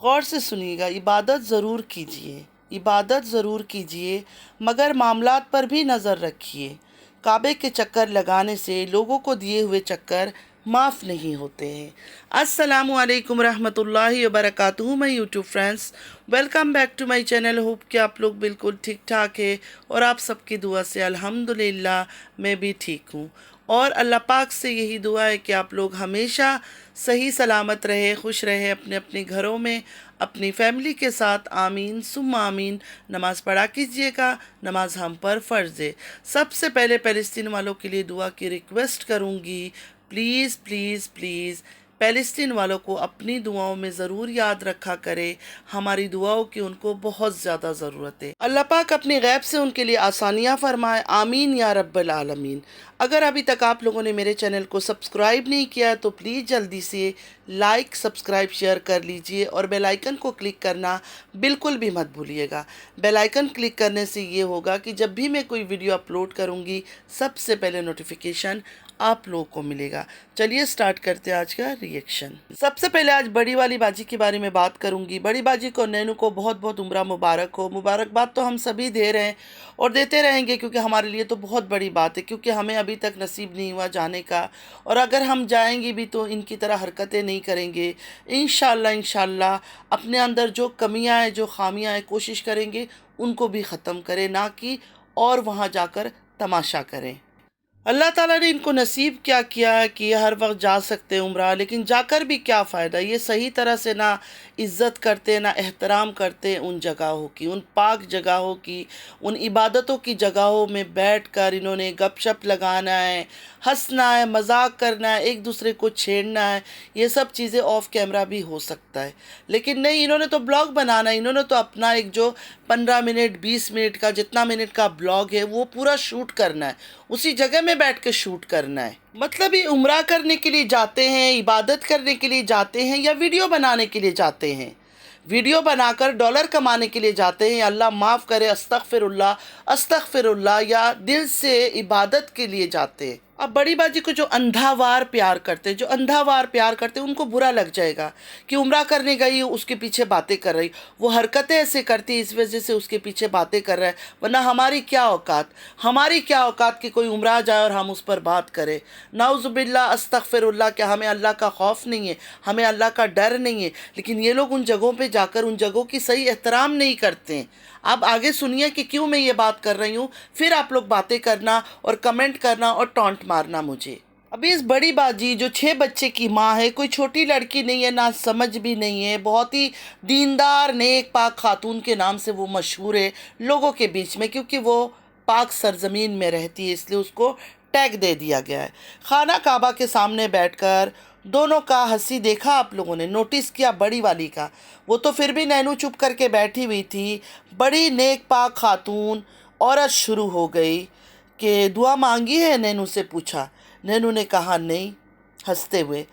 غور سے سنیے گا، عبادت ضرور کیجئے مگر معاملات پر بھی نظر رکھیے۔ کعبے کے چکر لگانے سے لوگوں کو دیے ہوئے چکر معاف نہیں ہوتے ہیں۔ السلام علیکم رحمۃ اللہ وبرکاتہ my YouTube friends, welcome back to my channel. Hope کہ آپ لوگ بالکل ٹھیک ٹھاک ہے اور آپ سب کی دعا سے الحمدللہ میں بھی ٹھیک ہوں، اور اللہ پاک سے یہی دعا ہے کہ آپ لوگ ہمیشہ صحیح سلامت رہے، خوش رہے اپنے اپنے گھروں میں، اپنی فیملی کے ساتھ۔ آمین ثم آمین۔ نماز پڑھا کیجئے گا، نماز ہم پر فرض ہے۔ سب سے پہلے فلسطین والوں کے لیے دعا کی ریکویسٹ کروں گی، پلیز پلیز پلیز فلسطین والوں کو اپنی دعاؤں میں ضرور یاد رکھا کرے۔ ہماری دعاؤں کی ان کو بہت زیادہ ضرورت ہے۔ اللہ پاک اپنی غیب سے ان کے لیے آسانیاں فرمائے، آمین یا رب العالمین۔ اگر ابھی تک آپ لوگوں نے میرے چینل کو سبسکرائب نہیں کیا تو پلیز جلدی سے لائک، سبسکرائب، شیئر کر لیجئے، اور بیل آئیکن کو کلک کرنا بالکل بھی مت بھولیے گا۔ بیل آئیکن کلک کرنے سے یہ ہوگا کہ جب بھی میں کوئی ویڈیو اپلوڈ کروں گی سب سے پہلے نوٹیفیکیشن آپ لوگوں کو ملے گا۔ چلیے سٹارٹ کرتے ہیں آج کا ریئیکشن۔ سب سے پہلے آج بڑی والی باجی کے بارے میں بات کروں گی۔ بڑی باجی کو، نینو کو بہت بہت عمرہ مبارک ہو۔ مبارکباد تو ہم سبھی دے رہے ہیں اور دیتے رہیں گے، کیونکہ ہمارے لیے تو بہت بڑی بات ہے، کیونکہ ہمیں ابھی تک نصیب نہیں ہوا جانے کا، اور اگر ہم جائیں گے بھی تو ان کی طرح حرکتیں نہیں کریں گے۔ انشاءاللہ اپنے اندر جو کمیاں ہیں، جو خامیاں ہیں، کوشش کریں گے ان کو بھی ختم کریں، نہ کہ اور وہاں جا کر تماشا کریں۔ اللہ تعالیٰ نے ان کو نصیب کیا کیا ہے کہ یہ ہر وقت جا سکتے عمرہ، لیکن جا کر بھی کیا فائدہ؟ یہ صحیح طرح سے نہ عزت کرتے، نہ احترام کرتے ان جگہوں کی، ان پاک جگہوں کی، ان عبادتوں کی جگہوں میں بیٹھ کر انہوں نے گپ شپ لگانا ہے، ہنسنا ہے، مذاق کرنا ہے، ایک دوسرے کو چھیڑنا ہے۔ یہ سب چیزیں آف کیمرہ بھی ہو سکتا ہے، لیکن نہیں، انہوں نے تو بلاگ بنانا ہے۔ انہوں نے تو اپنا ایک جو 15 منٹ 20 منٹ کا جتنا منٹ کا بلاگ ہے وہ پورا شوٹ کرنا ہے، اسی جگہ میں بیٹھ کے شوٹ کرنا ہے۔ مطلب یہ عمرہ کرنے کے لیے جاتے ہیں، عبادت کرنے کے لیے جاتے ہیں، یا ویڈیو بنانے کے لیے جاتے ہیں؟ ویڈیو بنا کر ڈالر کمانے کے لیے جاتے ہیں، یا اللہ معاف کرے، استغفر اللہ، یا دل سے عبادت کے لیے جاتے ہیں؟ اب بڑی باجی کو جو اندھاوار پیار کرتے ان کو برا لگ جائے گا کہ عمرہ کرنے گئی، اس کے پیچھے باتیں کر رہی، وہ حرکتیں ایسے کرتی اس وجہ سے اس کے پیچھے باتیں کر رہا ہے، ورنہ ہماری کیا اوقات کہ کوئی عمرہ جائے اور ہم اس پر بات کریں؟ نعوذ باللہ، استغفر اللہ۔ کیا ہمیں اللہ کا خوف نہیں ہے؟ ہمیں اللہ کا ڈر نہیں ہے؟ لیکن یہ لوگ ان جگہوں پہ جا کر ان جگہوں کی صحیح احترام نہیں کرتے ہیں۔ اب آگے سنیے کہ کیوں میں یہ بات کر رہی ہوں، پھر آپ لوگ باتیں کرنا اور کمنٹ کرنا اور ٹونٹ مارنا مجھے۔ ابھی اس بڑی باجی جو 6 بچے کی ماں ہے، کوئی چھوٹی لڑکی نہیں ہے، نہ سمجھ بھی نہیں ہے، بہت ہی دیندار نیک پاک خاتون کے نام سے وہ مشہور ہے لوگوں کے بیچ میں، کیونکہ وہ پاک سرزمین میں رہتی ہے، اس لیے اس کو ٹیگ دے دیا گیا ہے۔ خانہ کعبہ کے سامنے بیٹھ کر دونوں کا ہنسی دیکھا آپ لوگوں نے، نوٹس کیا بڑی والی کا؟ وہ تو پھر بھی نینو چپ کر کے بیٹھی ہوئی تھی، بڑی نیک پاک خاتون عورت شروع ہو گئی کہ دعا مانگی ہے؟ نینو سے پوچھا۔ نینو نے کہا نہیں، ہنستے ہوئے۔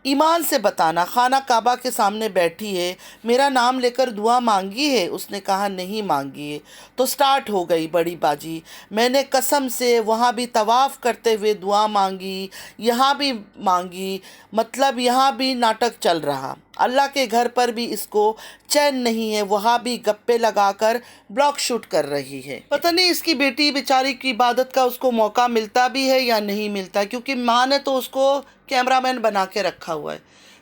ایمان سے بتانا، خانہ کعبہ کے سامنے بیٹھی ہے، میرا نام لے کر دعا مانگی ہے؟ اس نے کہا نہیں مانگی ہے۔ تو سٹارٹ ہو گئی بڑی باجی، میں نے قسم سے وہاں بھی طواف کرتے ہوئے دعا مانگی، یہاں بھی مانگی، مطلب یہاں بھی ناٹک چل رہا۔ اللہ کے گھر پر بھی اس کو چین نہیں ہے، وہاں بھی گپے لگا کر بلاگ شوٹ کر رہی ہے۔ پتہ نہیں اس کی بیٹی بیچاری کی عبادت کا اس کو موقع ملتا بھی ہے یا نہیں ملتا، کیونکہ ماں نے تو اس کو کیمرہ مین بنا کے رکھا ہوا ہے۔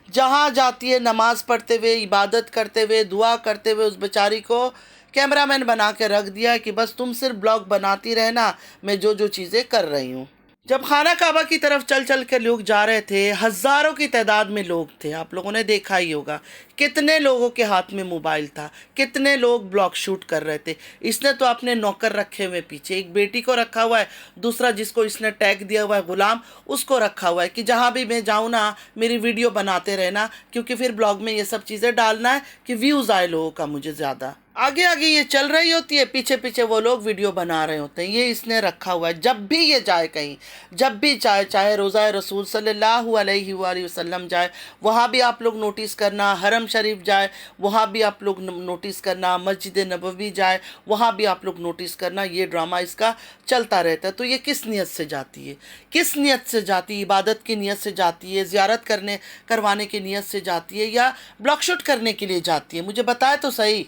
جہاں جاتی ہے نماز پڑھتے ہوئے، عبادت کرتے ہوئے، دعا کرتے ہوئے، اس بیچاری کو کیمرہ مین بنا کے رکھ دیا ہے کہ بس تم صرف بلاگ بناتی رہنا، میں جو چیزیں کر رہی ہوں۔ جب خانہ کعبہ کی طرف چل کے لوگ جا رہے تھے، ہزاروں کی تعداد میں لوگ تھے، آپ لوگوں نے دیکھا ہی ہوگا کتنے لوگوں کے ہاتھ میں موبائل تھا، کتنے لوگ بلاگ شوٹ کر رہے تھے۔ اس نے تو اپنے نوکر رکھے ہوئے پیچھے، ایک بیٹی کو رکھا ہوا ہے، دوسرا جس کو اس نے ٹیگ دیا ہوا ہے غلام، اس کو رکھا ہوا ہے کہ جہاں بھی میں جاؤں نا میری ویڈیو بناتے رہنا، کیونکہ پھر بلاگ میں یہ سب چیزیں ڈالنا ہے کہ ویوز آئے لوگوں کا مجھے زیادہ۔ आगे आगे ये चल रही होती है, पीछे पीछे वो लोग वीडियो बना रहे होते हैं। ये इसने रखा हुआ है, जब भी ये जाए कहीं, जब भी जाए, चाहे रोज़ा रसूल सल्लल्लाहु अलैहि वसल्लम जाए, वहाँ भी आप लोग नोटिस करना, हरम शरीफ जाए, वहाँ भी आप लोग नोटिस करना, मस्जिद नबवी जाए, वहाँ भी आप लोग नोटिस करना, ये ड्रामा इसका चलता रहता है। तो ये किस नियत से जाती है, किस नियत से जाती है? इबादत की नियत से जाती है, ज़ियारत करवाने की नियत से जाती है, या ब्लॉक शूट करने के लिए जाती है? मुझे बताए तो सही।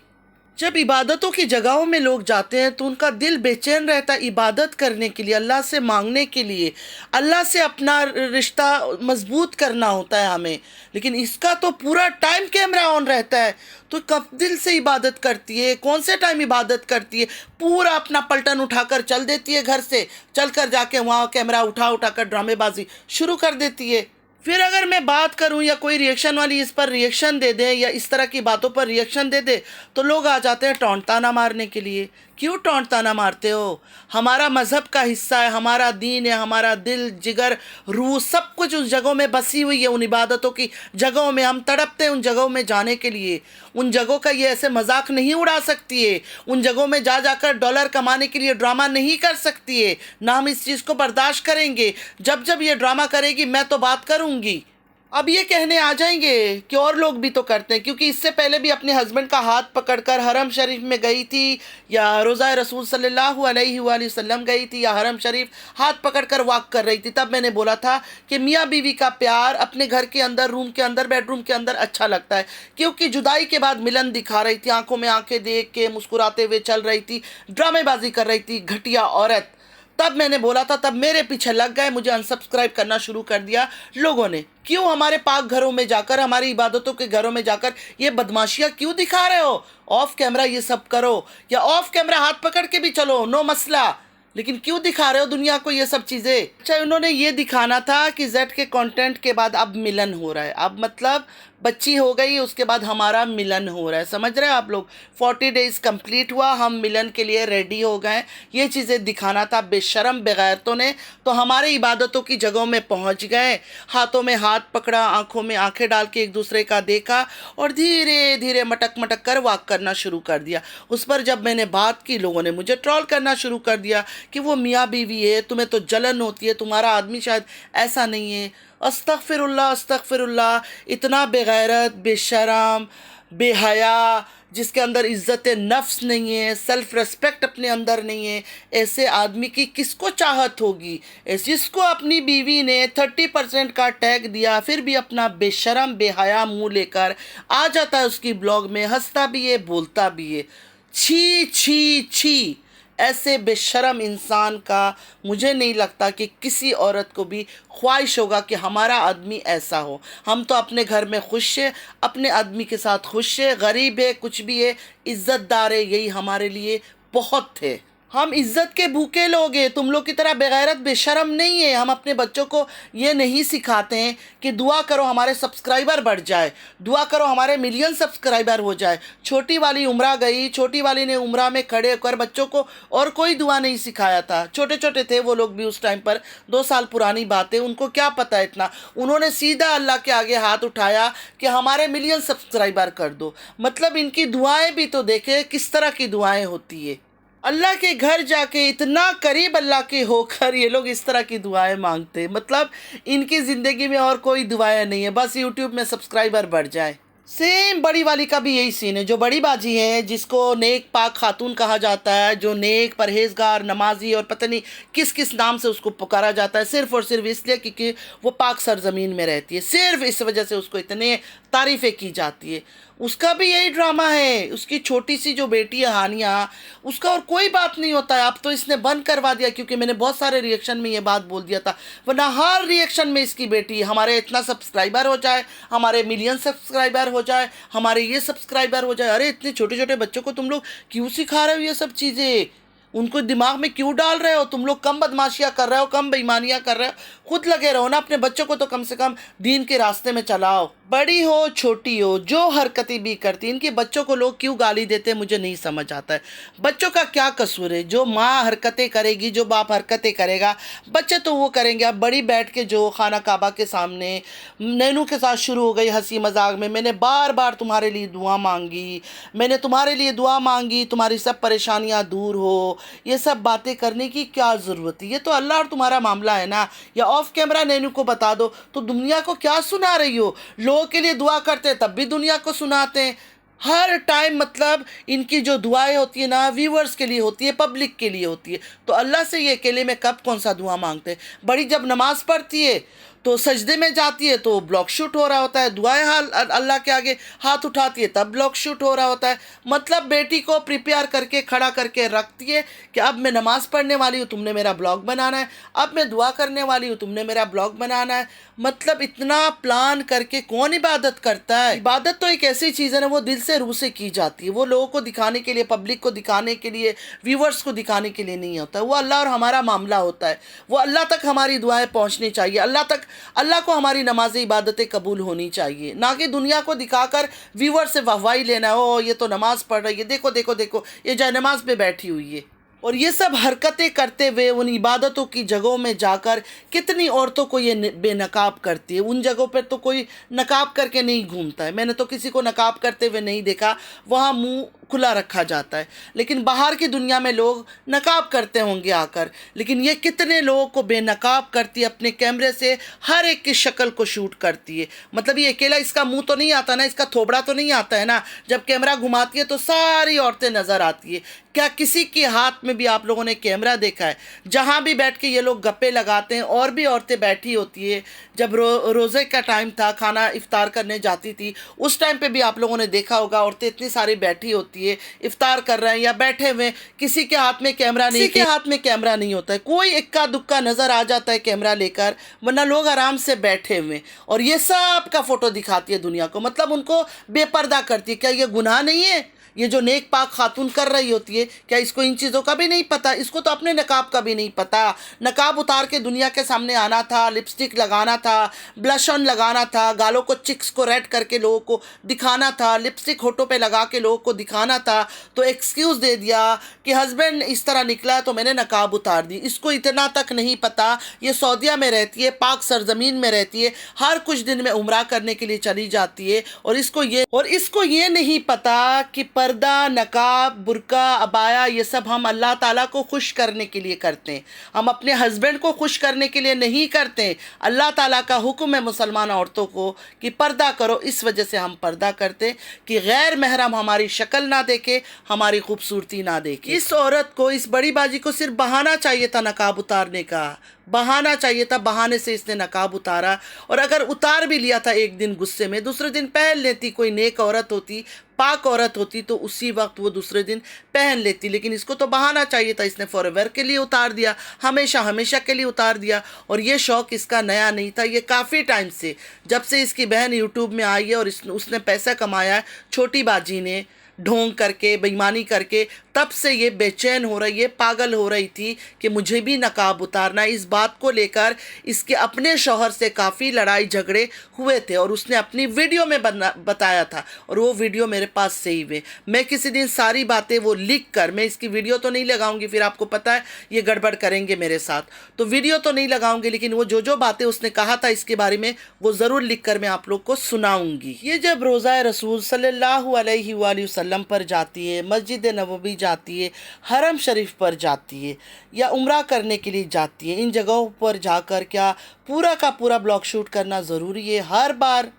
जब इबादतों की जगहों में लोग जाते हैं तो उनका दिल बेचैन रहता है इबादत करने के लिए, अल्लाह से मांगने के लिए, अल्लाह से अपना रिश्ता मजबूत करना होता है हमें। लेकिन इसका तो पूरा टाइम कैमरा ऑन रहता है, तो कब दिल से इबादत करती है, कौन से टाइम इबादत करती है? पूरा अपना पलटन उठाकर चल देती है, घर से चल कर जाके वहाँ कैमरा उठा कर ड्रामेबाजी शुरू कर देती है। फिर अगर मैं बात करूं या कोई रिएक्शन वाली इस पर रिएक्शन दे दे या इस तरह की बातों पर रिएक्शन दे दे, तो लोग आ जाते हैं टोंट ताना मारने के लिए। क्यों टोंट ताना मारते हो? हमारा मज़हब का हिस्सा है, हमारा दीन है, हमारा दिल जिगर रूह सब कुछ उस जगहों में बसी हुई है, उन इबादतों की जगहों में। हम तड़पते हैं उन जगहों में जाने के लिए। उन जगहों का ये ऐसे मजाक नहीं उड़ा सकती है, उन जगहों में जाकर डॉलर कमाने के लिए ड्रामा नहीं कर सकती है। ना हम इस चीज़ को बर्दाश्त करेंगे। जब जब ये ड्रामा करेगी मैं तो बात करूँगी। अब ये कहने आ जाएंगे कि और लोग भी तो करते हैं, क्योंकि इससे पहले भी अपने हस्बैंड का हाथ पकड़कर हरम शरीफ में गई थी, या रोज़ा रसूल सल्लल्लाहु अलैहि वसल्लम गई थी, या हरम शरीफ हाथ पकड़कर वॉक कर रही थी। तब मैंने बोला था कि मियाँ बीवी का प्यार अपने घर के अंदर, रूम के अंदर, बेडरूम के अंदर अच्छा लगता है, क्योंकि जुदाई के बाद मिलन दिखा रही थी, आंखों में आंखें देख के मुस्कुराते हुए चल रही थी, ड्रामेबाजी कर रही थी, घटिया औरत। तब मैंने बोला था, तब मेरे पीछे लग गए, मुझे अनसब्सक्राइब करना शुरू कर दिया लोगों ने। क्यों हमारे पाक घरों में जाकर, हमारी इबादतों के घरों में जाकर ये बदमाशियाँ क्यों दिखा रहे हो? ऑफ कैमरा ये सब करो, या ऑफ कैमरा हाथ पकड़ के भी चलो, नो मसला, लेकिन क्यों दिखा रहे हो दुनिया को ये सब चीज़ें? अच्छा, उन्होंने ये दिखाना था कि जेड के कंटेंट के बाद अब मिलन हो रहा है, अब मतलब बच्ची हो गई, उसके बाद हमारा मिलन हो रहा है। समझ रहे हैं आप लोग? 40 डेज़ कंप्लीट हुआ, हम मिलन के लिए रेडी हो गए, ये चीज़ें दिखाना था बेशरम बेगैरतों ने। तो हमारे इबादतों की जगहों में पहुंच गए, हाथों में हाथ पकड़ा, आंखों में आंखें डाल के एक दूसरे का देखा, और धीरे धीरे मटक मटक कर वॉक करना शुरू कर दिया। उस पर जब मैंने बात की, लोगों ने मुझे ट्रोल करना शुरू कर दिया कि वो मियाँ बीवी है, तुम्हें तो जलन होती है, तुम्हारा आदमी शायद ऐसा नहीं है। अस्तगफिरुल्लाह अस्तगफिरुल्लाह, इतना बेगैरत, बेशरम, बेहया, जिसके अंदर इज़्ज़त नफ्स नहीं है, सेल्फ रेस्पेक्ट अपने अंदर नहीं है, ऐसे आदमी की किसको चाहत होगी? जिसको अपनी बीवी ने 30% का टैग दिया, फिर भी अपना बेशरम बेहया मुंह लेकर आ जाता है उसकी ब्लॉग में, हंसता भी है, बोलता भी है। छी छी छी, ऐसे बेशरम इंसान का मुझे नहीं लगता कि किसी औरत को भी ख्वाहिश होगा कि हमारा आदमी ऐसा हो। हम तो अपने घर में खुश है, अपने आदमी के साथ खुश है, गरीब है, कुछ भी है, इज़्ज़तदार है, यही हमारे लिए बहुत थे। हम इज़्ज़त के भूखे लोग हैं, तुम लोग की तरह बेगैरत बेशरम नहीं है। हम अपने बच्चों को ये नहीं सिखाते हैं कि दुआ करो हमारे सब्सक्राइबर बढ़ जाए, दुआ करो हमारे मिलियन सब्सक्राइबर हो जाए। छोटी वाली उम्रा गई, छोटी वाली ने उम्रा में खड़े होकर बच्चों को और कोई दुआ नहीं सिखाया था। छोटे छोटे थे वो लोग भी उस टाइम पर, 2 साल पुरानी बात है, उनको क्या पता इतना। उन्होंने सीधा अल्लाह के आगे हाथ उठाया कि हमारे मिलियन सब्सक्राइबर कर दो। मतलब इनकी दुआएं भी तो देखे किस तरह की दुआएं होती है। अल्लाह के घर जाके इतना करीब अल्लाह के होकर ये लोग इस तरह की दुआएं मांगते हैं। मतलब इनकी ज़िंदगी में और कोई दुआएं नहीं है, बस यूट्यूब में सब्सक्राइबर बढ़ जाए। सेम बड़ी वाली का भी यही सीन है। जो बड़ी बाजी है, जिसको नेक पाक खातून कहा जाता है, जो नेक परहेजगार नमाजी और पता नहीं किस किस नाम से उसको पुकारा जाता है, सिर्फ़ और सिर्फ इसलिए क्योंकि वो पाक सरजमीन में रहती है, सिर्फ इस वजह से उसको इतने तारीफ़ें की जाती है। उसका भी यही ड्रामा है। उसकी छोटी सी जो बेटी है हानिया, उसका और कोई बात नहीं होता है। अब तो इसने बंद करवा दिया, क्योंकि मैंने बहुत सारे रिएक्शन में ये बात बोल दिया था, वरना हर रिएक्शन में इसकी बेटी, हमारे इतना सब्सक्राइबर हो जाए, हमारे मिलियन सब्सक्राइबर हो जाए, हमारे ये सब्सक्राइबर हो जाए। अरे इतने छोटे छोटे बच्चों को तुम लोग क्यों सिखा रहे हो ये सब चीज़ें? उनको दिमाग में क्यों डाल रहे हो? तुम लोग कम बदमाशियाँ कर रहे हो, कम बेईमानियाँ कर रहे हो। खुद लगे रहो ना, अपने बच्चों को तो कम से कम दीन के रास्ते में चलाओ। बड़ी हो छोटी हो, जो हरकतें भी करती, इनके बच्चों को लोग क्यों गाली देते हैं मुझे नहीं समझ आता है। बच्चों का क्या कसूर है? जो माँ हरकतें करेगी, जो बाप हरकतें करेगा, बच्चे तो वो करेंगे। अब बड़ी बैठ के जो खाना काबा के सामने नैनू के साथ शुरू हो गई हंसी मजाक में, मैंने बार बार तुम्हारे लिए दुआ मांगी, मैंने तुम्हारे लिए दुआ मांगी, तुम्हारी सब परेशानियां दूर हो, ये सब बातें करने की क्या ज़रूरत है? ये तो अल्लाह और तुम्हारा मामला है ना। या ऑफ कैमरा नैनू को बता दो। तो दुनिया को क्या सुना रही हो? लोगों के लिए दुआ करते हैं तब भी दुनिया को सुनाते हैं हर टाइम। मतलब इनकी जो दुआएं होती है ना, व्यूवर्स के लिए होती है, पब्लिक के लिए होती है। तो अल्लाह से ये अकेले में कब कौन सा दुआ मांगते हैं? बड़ी जब नमाज पढ़ती है तो सजदे में जाती है तो ब्लॉग शूट हो रहा होता है, दुआएं हाल अल्लाह के आगे हाथ उठाती है तब ब्लॉग शूट हो रहा होता है। मतलब बेटी को प्रिपेयर करके खड़ा करके रखती है कि अब मैं नमाज पढ़ने वाली हूँ, तुमने मेरा ब्लॉग बनाना है, अब मैं दुआ करने वाली हूँ, तुमने मेरा ब्लॉग बनाना है। मतलब इतना प्लान करके कौन इबादत करता है? इबादत तो एक ऐसी चीज़ है ना, वो दिल से रूह से की जाती है। वो लोगों को दिखाने के लिए, पब्लिक को दिखाने के लिए, व्यूवर्स को दिखाने के लिए नहीं होता है। वो अल्लाह और हमारा मामला होता है। वो अल्लाह तक हमारी दुआएं पहुँचनी चाहिए, अल्लाह को हमारी नमाज़ें इबादतें कबूल होनी चाहिए, ना कि दुनिया को दिखाकर व्यूवर से वाहवाही लेना। ओ ये तो नमाज़ पढ़ रही है, देखो देखो देखो ये जाए नमाज पे बैठी हुई है। और ये सब हरकतें करते हुए उन इबादतों की जगहों में जाकर कितनी औरतों को ये बेनकाब करती है। उन जगहों पर तो कोई नकाब करके नहीं घूमता है, मैंने तो किसी को नकाब करते हुए नहीं देखा, वहाँ मुंह खुला रखा जाता है। लेकिन बाहर की दुनिया में लोग नकाब करते होंगे आकर, लेकिन ये कितने लोगों को बेनकाब करती है, अपने कैमरे से हर एक की शक्ल को शूट करती है। मतलब ये अकेला इसका मुंह तो नहीं आता ना, इसका थोबड़ा तो नहीं आता है ना। जब कैमरा घुमाती है तो सारी औरतें नज़र आती है। क्या किसी के हाथ में भी आप लोगों ने कैमरा देखा है? जहाँ भी बैठ के ये लोग गप्पे लगाते हैं, और भी औरतें बैठी होती है। जब रोज़े का टाइम था, खाना इफ्तार करने जाती थी, उस टाइम पे भी आप लोगों ने देखा होगा, औरतें इतनी सारी बैठी होती है, इफ्तार कर रहे हैं या बैठे हुए, किसी के हाथ में कैमरा नहीं, किसी के हाथ में कैमरा नहीं होता है। कोई इक्का दुक्का नज़र आ जाता है कैमरा लेकर, वरना लोग आराम से बैठे हुए। और ये सब का फ़ोटो दिखाती है दुनिया को, मतलब उनको बेपर्दा करती है। क्या ये गुनाह नहीं है? ये जो नेक पाक खातून कर रही होती है, क्या इसको इन चीज़ों का भी नहीं पता? इसको तो अपने नकाब का भी नहीं पता। नकाब उतार के दुनिया के सामने आना था, लिपस्टिक लगाना था, ब्लश ऑन लगाना था, गालों को चिक्स को रेड करके लोगों को दिखाना था, लिपस्टिक होठों पे लगा के लोगों को दिखाना था। तो एक्सक्यूज़ दे दिया कि हस्बैंड इस तरह निकला है तो मैंने नकाब उतार दी। इसको इतना तक नहीं पता, ये सऊदीया में रहती है, पाक सरजमीन में रहती है, हर कुछ दिन में उम्रा करने के लिए चली जाती है, और इसको ये नहीं पता कि पर्दा, नकाब, बुर्का, अबाया, ये सब हम अल्लाह ताला को खुश करने के लिए करते हैं। हम अपने हस्बैंड को खुश करने के लिए नहीं करते। अल्लाह ताला का हुक्म है मुसलमान औरतों को कि पर्दा करो, इस वजह से हम पर्दा करते कि गैर महरम हमारी शक्ल ना देखे, हमारी खूबसूरती ना देखे। इस औरत को, इस बड़ी बाजी को सिर्फ बहाना चाहिए था नकाब उतारने का, बहाना चाहिए था, बहाने से इसने नकाब उतारा। और अगर उतार भी लिया था एक दिन गुस्से में, दूसरे दिन पहन लेती, कोई नेक औरत होती, पाक औरत होती, तो उसी वक्त वो दूसरे दिन पहन लेती। लेकिन इसको तो बहाना चाहिए था, इसने फॉरएवर के लिए उतार दिया, हमेशा हमेशा के लिए उतार दिया। और ये शौक़ इसका नया नहीं था, ये काफ़ी टाइम से, जब से इसकी बहन यूट्यूब में आई है और उसने पैसा कमाया है छोटी बाजी ने, ढोंग करके, बेईमानी करके, तब से ये बेचैन हो रही है, पागल हो रही थी कि मुझे भी नकाब उतारना। इस बात को लेकर इसके अपने शौहर से काफ़ी लड़ाई झगड़े हुए थे, और उसने अपनी वीडियो में बताया था, और वो वीडियो मेरे पास सेव है। मैं किसी दिन सारी बातें वो लिख कर, मैं इसकी वीडियो तो नहीं लगाऊंगी, फिर आपको पता है ये गड़बड़ करेंगे मेरे साथ, तो वीडियो तो नहीं लगाऊंगी, लेकिन वो जो जो बातें उसने कहा था इसके बारे में, वो ज़रूर लिख कर मैं आप लोग को सुनाऊंगी। ये जब रोज़ा रसूल सल्लल्लाहु अलैहि वसल्लम पर जाती है, मस्जिद नबवी जाती है, हरम शरीफ पर जाती है, या उम्रा करने के लिए जाती है, इन जगहों पर जाकर क्या पूरा का पूरा ब्लॉग शूट करना ज़रूरी है? हर बार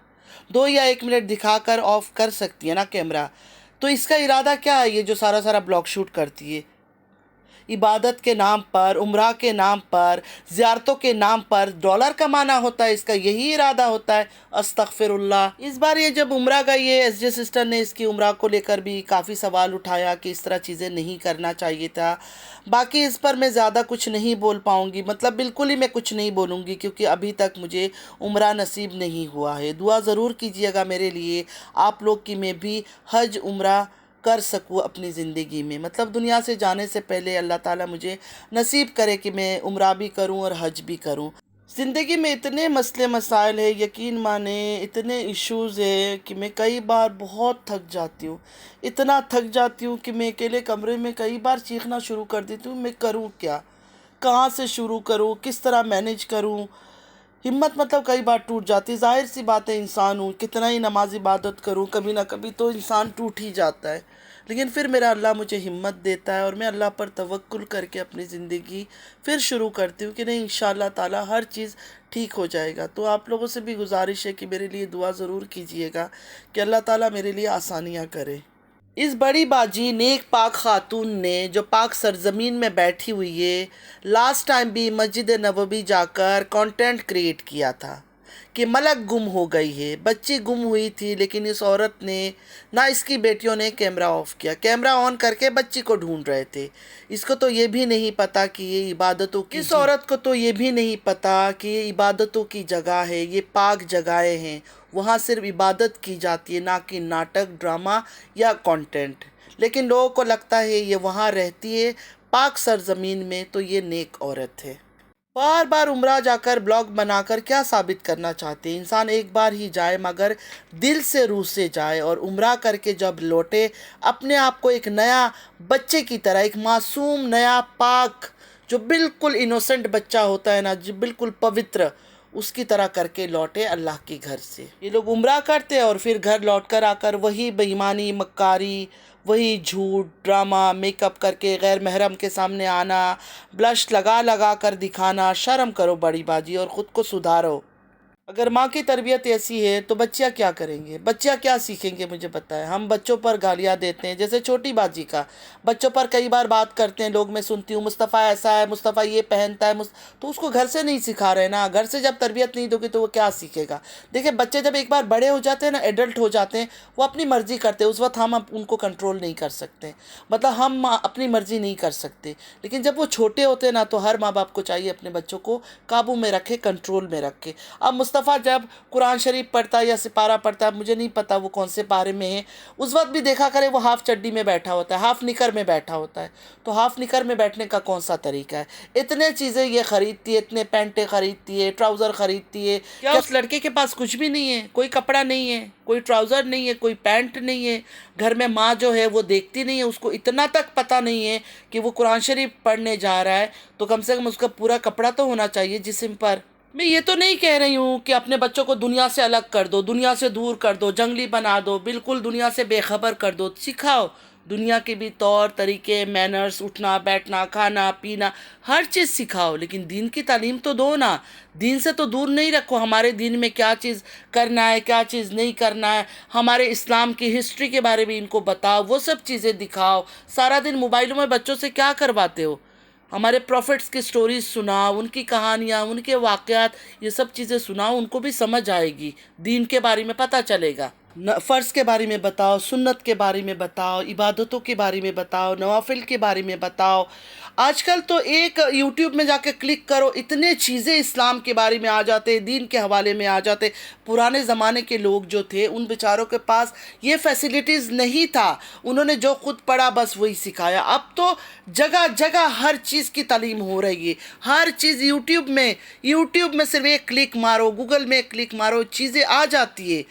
2 या 1 मिनट दिखाकर ऑफ कर सकती है ना कैमरा। तो इसका इरादा क्या है? ये जो सारा सारा ब्लॉग शूट करती है, इबादत के नाम पर, उम्रा के नाम पर, ज़ियारतों के नाम पर डॉलर कमाना होता है, इसका यही इरादा होता है। अस्तगफिरुल्लाह। इस बार ये जब उम्रा गई है, एसजे सिस्टर ने इसकी उम्रा को लेकर भी काफ़ी सवाल उठाया कि इस तरह चीज़ें नहीं करना चाहिए था। बाकी इस पर मैं ज़्यादा कुछ नहीं बोल पाऊँगी, मतलब बिल्कुल ही मैं कुछ नहीं बोलूँगी, क्योंकि अभी तक मुझे उम्रा नसीब नहीं हुआ है। दुआ ज़रूर कीजिएगा मेरे लिए, आप लोग की मैं भी हज उम्रा कर सकूँ अपनी ज़िंदगी में। मतलब दुनिया से जाने से पहले अल्लाह ताला मुझे नसीब करे कि मैं उम्रा भी करूँ और हज भी करूँ। زندگی میں اتنے مسئلے مسائل ہیں، یقین مانیں اتنے ایشوز ہیں کہ میں کئی بار بہت تھک جاتی ہوں، اتنا تھک جاتی ہوں کہ میں اکیلے کمرے میں کئی بار چیخنا شروع کر دیتی ہوں، میں کروں کیا، کہاں سے شروع کروں، کس طرح مینیج کروں۔ ہمت مطلب کئی بار ٹوٹ جاتی ہے، ظاہر سی بات ہے، انسان ہوں، کتنا ہی نماز عبادت کروں، کبھی نہ کبھی تو انسان ٹوٹ ہی جاتا ہے، لیکن پھر میرا اللہ مجھے ہمت دیتا ہے اور میں اللہ پر توکل کر کے اپنی زندگی پھر شروع کرتی ہوں کہ نہیں انشاءاللہ تعالی ہر چیز ٹھیک ہو جائے گا۔ تو آپ لوگوں سے بھی گزارش ہے کہ میرے لیے دعا ضرور کیجئے گا کہ اللہ تعالیٰ میرے لیے آسانیاں کرے۔ اس بڑی باجی نیک پاک خاتون نے جو پاک سرزمین میں بیٹھی ہوئی ہے، لاسٹ ٹائم بھی مسجد نبوی جا کر کانٹینٹ کریٹ کیا تھا کہ ملک گم ہو گئی ہے، بچی گم ہوئی تھی، لیکن اس عورت نے نہ اس کی بیٹیوں نے کیمرہ آف کیا، کیمرہ آن کر کے بچی کو ڈھونڈ رہے تھے۔ اس کو تو یہ بھی نہیں پتا کہ یہ عبادتوں کی اس عورت کو تو یہ بھی نہیں پتا کہ یہ عبادتوں کی جگہ ہے، یہ پاک جگہیں ہیں، وہاں صرف عبادت کی جاتی ہے، نہ کہ ناٹک، ڈرامہ یا کانٹینٹ۔ لیکن لوگوں کو لگتا ہے یہ وہاں رہتی ہے پاک سرزمین میں تو یہ نیک عورت ہے۔ بار بار عمرہ جا کر بلاگ بنا کر کیا ثابت کرنا چاہتے ہیں؟ انسان ایک بار ہی جائے مگر دل سے روح سے جائے، اور عمرہ کر کے جب لوٹے اپنے آپ کو ایک نیا بچے کی طرح، ایک معصوم نیا پاک جو بالکل انوسنٹ بچہ ہوتا ہے نا، جو بالکل پوتر، اس کی طرح کر کے لوٹے اللہ کے گھر سے۔ یہ لوگ عمرہ کرتے اور پھر گھر لوٹ کر آ کر وہی بے ایمانی، مکاری، وہی جھوٹ، ڈرامہ، میک اپ کر کے غیر محرم کے سامنے آنا، بلش لگا لگا کر دکھانا۔ شرم کرو بڑی باجی اور خود کو سدھارو۔ اگر ماں کی تربیت ایسی ہے تو بچیاں کیا کریں گے، بچیاں کیا سیکھیں گے؟ مجھے بتائیں۔ ہم بچوں پر گالیاں دیتے ہیں، جیسے چھوٹی باجی کا بچوں پر کئی بار بات کرتے ہیں لوگ، میں سنتی ہوں مصطفیٰ ایسا ہے، مصطفیٰ یہ پہنتا ہے، تو اس کو گھر سے نہیں سکھا رہے نا، گھر سے جب تربیت نہیں دو گے تو وہ کیا سیکھے گا؟ دیکھیں بچے جب ایک بار بڑے ہو جاتے ہیں نا، ایڈلٹ ہو جاتے ہیں، وہ اپنی مرضی کرتے ہیں، اس وقت ہم ان کو کنٹرول نہیں کر سکتے، مطلب ہم اپنی مرضی نہیں کر سکتے، لیکن جب وہ چھوٹے ہوتے ہیں نا تو ہر ماں باپ کو چاہیے اپنے بچوں کو قابو میں رکھے، کنٹرول میں رکھے۔ اب مصطفیٰ جب قرآن شریف پڑھتا ہے یا سپارہ پڑھتا ہے، مجھے نہیں پتا وہ کون سے پارے میں ہے، اس وقت بھی دیکھا کرے وہ ہاف چڈی میں بیٹھا ہوتا ہے، ہاف نکر میں بیٹھا ہوتا ہے، تو ہاف نکر میں بیٹھنے کا کون سا طریقہ ہے؟ اتنے چیزیں یہ خریدتی ہے، اتنے پینٹیں خریدتی ہے، ٹراؤزر خریدتی ہے، کیا اس لڑکے کے پاس کچھ بھی نہیں ہے؟ کوئی کپڑا نہیں ہے، کوئی ٹراؤزر نہیں ہے، کوئی پینٹ نہیں ہے، گھر میں ماں جو ہے وہ دیکھتی نہیں ہے، اس کو اتنا تک پتہ نہیں ہے کہ وہ قرآن شریف پڑھنے جا رہا ہے، تو کم سے کم اس کا پورا کپڑا تو ہونا چاہیے جسم پر۔ میں یہ تو نہیں کہہ رہی ہوں کہ اپنے بچوں کو دنیا سے الگ کر دو، دنیا سے دور کر دو، جنگلی بنا دو، بالکل دنیا سے بے خبر کر دو، سکھاؤ دنیا کے بھی طور طریقے، مینرز، اٹھنا بیٹھنا، کھانا پینا، ہر چیز سکھاؤ، لیکن دین کی تعلیم تو دو نا، دین سے تو دور نہیں رکھو۔ ہمارے دین میں کیا چیز کرنا ہے، کیا چیز نہیں کرنا ہے، ہمارے اسلام کی ہسٹری کے بارے میں ان کو بتاؤ، وہ سب چیزیں دکھاؤ۔ سارا دن موبائلوں میں بچوں سے کیا کرواتے ہو؟ ہمارے پروفٹس کی سٹوریز سناؤ، ان کی کہانیاں، ان کے واقعات، یہ سب چیزیں سناؤ، ان کو بھی سمجھ آئے گی، دین کے بارے میں پتہ چلے گا۔ فرض کے بارے میں بتاؤ، سنت کے بارے میں بتاؤ، عبادتوں کے بارے میں بتاؤ، نوافل کے بارے میں بتاؤ۔ آج کل تو ایک یوٹیوب میں جا کے کلک کرو، اتنے چیزیں اسلام کے بارے میں آ جاتے، دین کے حوالے میں آ جاتے۔ پرانے زمانے کے لوگ جو تھے ان بیچاروں کے پاس یہ فیسیلیٹیز نہیں تھا، انہوں نے جو خود پڑھا بس وہی سکھایا۔ اب تو جگہ جگہ ہر چیز کی تعلیم ہو رہی ہے، ہر چیز یوٹیوب میں صرف ایک کلک مارو، گوگل میں ایک کلک مارو، چیزیں آ جاتی ہے۔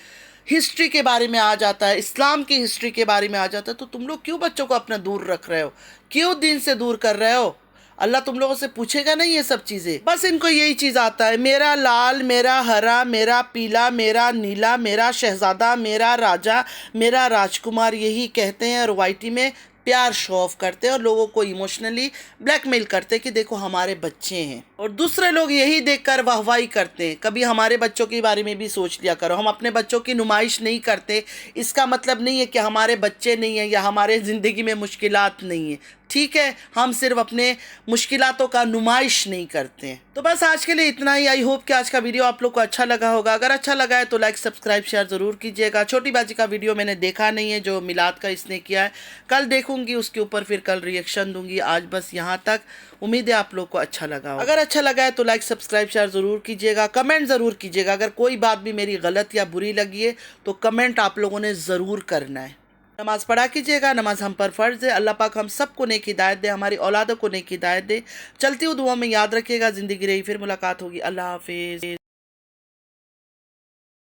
ہسٹری کے بارے میں آ جاتا ہے، اسلام کی ہسٹری کے بارے میں آ جاتا ہے، تو تم لوگ کیوں بچوں کو اپنا دور رکھ رہے ہو؟ کیوں دین سے دور کر رہے ہو؟ اللہ تم لوگوں سے پوچھے گا نہیں یہ سب چیزیں؟ بس ان کو یہی چیز آتا ہے، میرا لال، میرا ہرا، میرا پیلا، میرا نیلا، میرا شہزادہ، میرا راجہ، میرا راجکمار، یہی کہتے ہیں اور وائی میں پیار شو آف کرتے ہیں اور لوگوں کو ایموشنلی بلیک میل کرتے ہیں کہ دیکھو ہمارے بچے ہیں، اور دوسرے لوگ یہی دیکھ کر واہوائی کرتے ہیں۔ کبھی ہمارے بچوں کے بارے میں بھی سوچ لیا کرو۔ ہم اپنے بچوں کی نمائش نہیں کرتے، اس کا مطلب نہیں ہے کہ ہمارے بچے نہیں ہیں یا ہمارے زندگی میں مشکلات نہیں ہیں، ٹھیک ہے؟ ہم صرف اپنے مشکلاتوں کا نمائش نہیں کرتے ہیں۔ تو بس آج کے لیے اتنا ہی۔ آئی ہوپ کہ آج کا ویڈیو آپ لوگ کو اچھا لگا ہوگا۔ اگر اچھا لگا ہے تو لائک، سبسکرائب، شیئر ضرور کیجیے گا۔ چھوٹی باجی کا ویڈیو میں نے دیکھا نہیں ہے جو میلاد کا اس نے کیا ہے، کل دیکھوں گی اس کے اوپر، پھر کل ریئیکشن دوں گی۔ آج بس یہاں تک، امید ہے آپ لوگ کو اچھا لگا ہوگا۔ اگر اچھا لگا ہے تو لائک، سبسکرائب، شیئر ضرور کیجیے گا، کمنٹ ضرور کیجیے گا۔ اگر کوئی بات بھی میری غلط یا بری لگی ہے تو کمنٹ آپ لوگوں نے ضرور کرنا ہے۔ नमाज़ पढ़ा कीजिएगा। नमाज हम पर फ़र्ज़ है। अल्लाह पाक हम सबको नेक हिदायत दे, हमारी औलादों को नेक हिदायत दे। चलती हुई दुआ में याद रखिएगा। ज़िंदगी रही फिर मुलाकात होगी। अल्लाह हाफिज़।